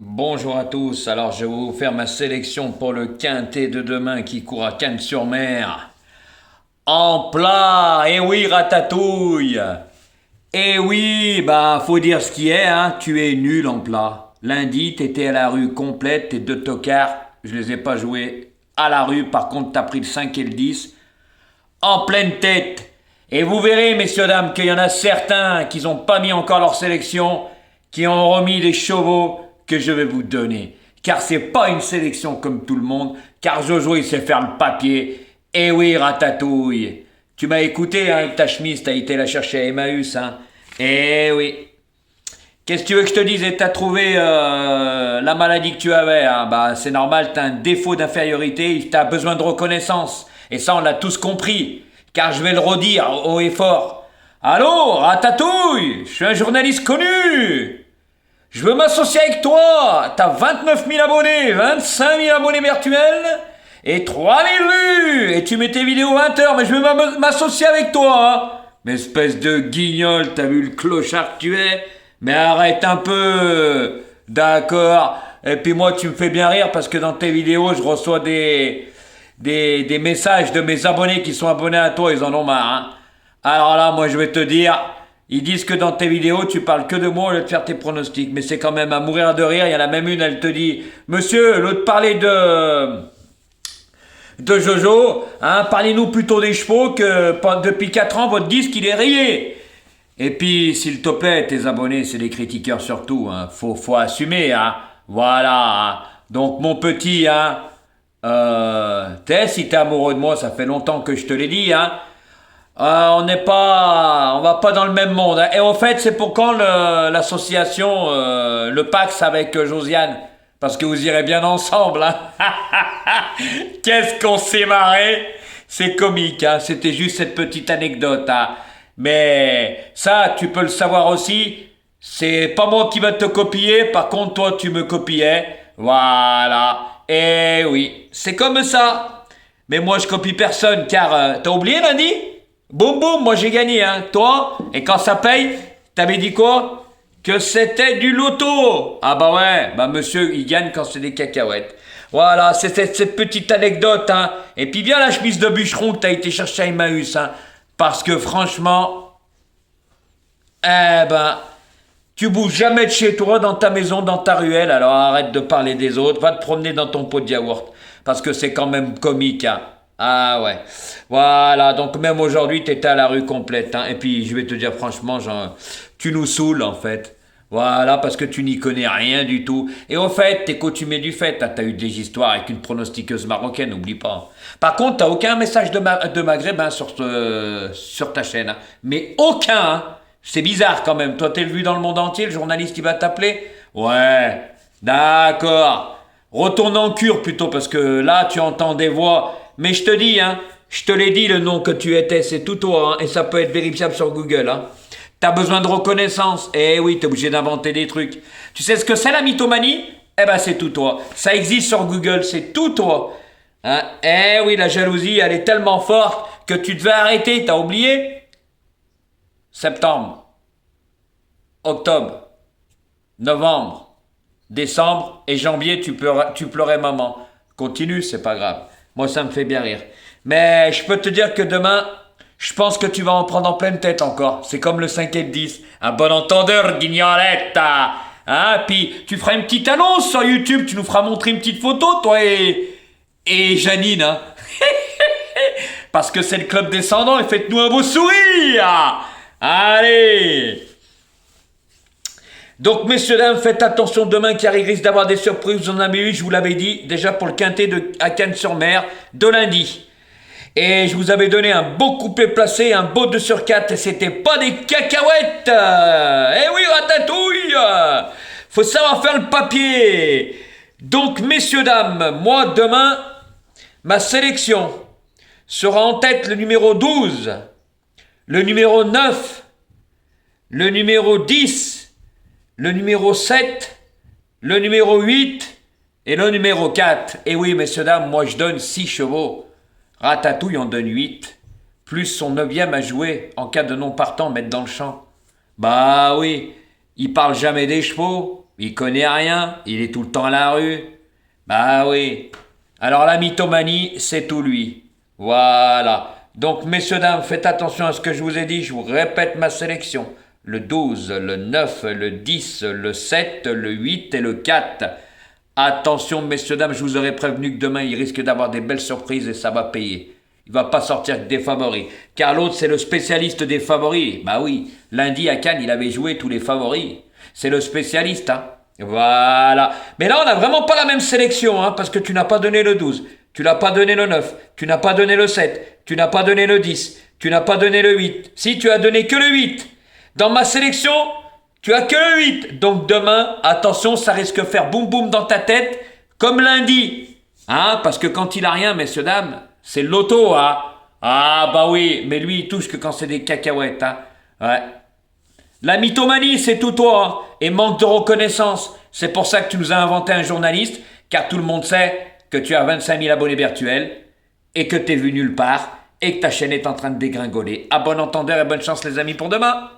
Bonjour à tous, alors je vais vous faire ma sélection pour le quintet de demain qui court à Cannes-sur-Mer. En plat, eh oui Ratatouille. Eh oui, bah faut dire ce qui est, hein, tu es nul en plat. Lundi, t'étais à la rue complète, tes deux tocards, je les ai pas joués à la rue, par contre t'as pris le 5 et le 10 en pleine tête. Et vous verrez, messieurs, dames, qu'il y en a certains qui n'ont pas mis encore leur sélection, qui ont remis les chevaux que je vais vous donner. Car c'est pas une sélection comme tout le monde, car Jojo, il sait faire le papier. Eh oui, Ratatouille. Tu m'as écouté, hein, avec ta chemise, t'as été la chercher à Emmaüs, hein. Eh oui. Qu'est-ce que tu veux que je te dise? Et t'as trouvé la maladie que tu avais, hein. Bah, c'est normal, t'as un défaut d'infériorité, t'as besoin de reconnaissance. Et ça, on l'a tous compris. Car je vais le redire haut et fort. Allô, Ratatouille, je suis un journaliste connu. Je veux m'associer avec toi. T'as 29 000 abonnés, 25 000 abonnés virtuels et 3 000 vues. Et tu mets tes vidéos 20 heures, mais je veux m'associer avec toi, hein. Mais espèce de guignol, t'as vu le clochard que tu es? Mais arrête un peu. D'accord. Et puis moi, tu me fais bien rire parce que dans tes vidéos, je reçois des messages de mes abonnés qui sont abonnés à toi, ils en ont marre, hein. Alors là, moi je vais te dire, ils disent que dans tes vidéos, tu parles que de moi au lieu de faire tes pronostics, mais c'est quand même à mourir de rire. Il y en a même une, elle te dit, monsieur, l'autre parlait de Jojo, hein, parlez-nous plutôt des chevaux que depuis 4 ans, votre disque il est rayé. Et puis, s'il te plaît, tes abonnés, c'est des critiqueurs surtout, hein. Faut assumer, hein. Voilà, hein. Donc, mon petit, hein, si t'es amoureux de moi, ça fait longtemps que je te l'ai dit, hein. On va pas dans le même monde, hein. Et au fait, c'est pour quand l'association, le Pax avec Josiane? Parce que vous irez bien ensemble, hein. Qu'est-ce qu'on s'est marré? C'est comique, hein. C'était juste cette petite anecdote, hein. Mais ça, tu peux le savoir aussi. C'est pas moi qui va te copier. Par contre, toi, tu me copiais. Voilà. Et oui, c'est comme ça. Mais moi, je copie personne, car t'as oublié lundi? Boum boum, moi j'ai gagné, hein. Toi, et quand ça paye, t'avais dit quoi? Que c'était du loto. Ah bah ouais, bah monsieur, il gagne quand c'est des cacahuètes. Voilà, c'était cette petite anecdote, hein. Et puis bien la chemise de bûcheron que t'as été chercher à Emmaüs, hein. Parce que franchement, eh ben, tu bouges jamais de chez toi, dans ta maison, dans ta ruelle, alors arrête de parler des autres, va te promener dans ton pot de yaourt. Parce que c'est quand même comique, hein. Ah ouais. Voilà, donc même aujourd'hui, t'étais à la rue complète, hein. Et puis, je vais te dire franchement, genre, tu nous saoules, en fait. Voilà, parce que tu n'y connais rien du tout. Et au fait, t'es coutumier du fait, hein. T'as eu des histoires avec une pronostiqueuse marocaine, n'oublie pas. Par contre, t'as aucun message de Maghreb, hein, sur ta chaîne, hein. Mais aucun, hein. C'est bizarre quand même. Toi, t'es vu dans le monde entier, le journaliste, il va t'appeler? Ouais, d'accord. Retourne en cure plutôt, parce que là, tu entends des voix. Mais je te dis, hein, je te l'ai dit, le nom que tu étais, c'est tout toi, hein, et ça peut être vérifiable sur Google, hein. T'as besoin de reconnaissance. Eh oui, t'es obligé d'inventer des trucs. Tu sais ce que c'est la mythomanie? Eh ben, c'est tout toi. Ça existe sur Google, c'est tout toi. Hein? Eh oui, la jalousie, elle est tellement forte que tu devais arrêter, t'as oublié? Septembre, octobre, novembre, décembre et janvier, tu pleurais maman. Continue, c'est pas grave. Moi, ça me fait bien rire. Mais je peux te dire que demain, je pense que tu vas en prendre en pleine tête encore. C'est comme le 5 et le 10. Un bon entendeur, guignolette. Hein? Puis tu feras une petite annonce sur YouTube. Tu nous feras montrer une petite photo, toi et Janine. Hein? Parce que c'est le club descendant et faites-nous un beau sourire. Allez. Donc, messieurs, dames, faites attention demain car il risque d'avoir des surprises. Vous en avez eu, je vous l'avais dit, déjà pour le quintet à Cannes-sur-Mer de lundi. Et je vous avais donné un beau couplet placé, un beau 2 sur 4, et c'était pas des cacahuètes. Eh oui, Ratatouille. Faut savoir faire le papier. Donc, messieurs, dames, moi, demain, ma sélection sera en tête le numéro 12, le numéro 9, le numéro 10, le numéro 7, le numéro 8 et le numéro 4. Et oui, messieurs, dames, moi je donne 6 chevaux. Ratatouille en donne 8, plus son 9e à jouer en cas de non partant mettre dans le champ. Bah oui, il parle jamais des chevaux, Il connaît rien, il est tout le temps à la rue. Bah oui. Alors la mythomanie, c'est tout lui. Voilà. Donc, messieurs, dames, faites attention à ce que je vous ai dit. Je vous répète ma sélection. Le 12, le 9, le 10, le 7, le 8 et le 4. Attention, messieurs, dames, je vous aurais prévenu que demain, il risque d'avoir des belles surprises et ça va payer. Il va pas sortir que des favoris. Car l'autre, c'est le spécialiste des favoris. Bah oui, lundi à Cannes, il avait joué tous les favoris. C'est le spécialiste, hein. Voilà. Mais là, on n'a vraiment pas la même sélection, hein, parce que tu n'as pas donné le 12, tu n'as pas donné le 9, tu n'as pas donné le 7, tu n'as pas donné le 10, tu n'as pas donné le 8. Si, tu as donné que le 8. Dans ma sélection, tu as que le 8. Donc demain, attention, ça risque de faire boum boum dans ta tête, comme lundi. Hein, parce que quand il a rien, messieurs, dames, c'est le loto, hein. Ah, bah oui, mais lui, il touche que quand c'est des cacahuètes, hein. Ouais. La mythomanie, c'est tout toi, hein, et manque de reconnaissance. C'est pour ça que tu nous as inventé un journaliste, car tout le monde sait que tu as 25 000 abonnés virtuels, et que t'es vu nulle part, et que ta chaîne est en train de dégringoler. À bon entendeur et bonne chance les amis pour demain.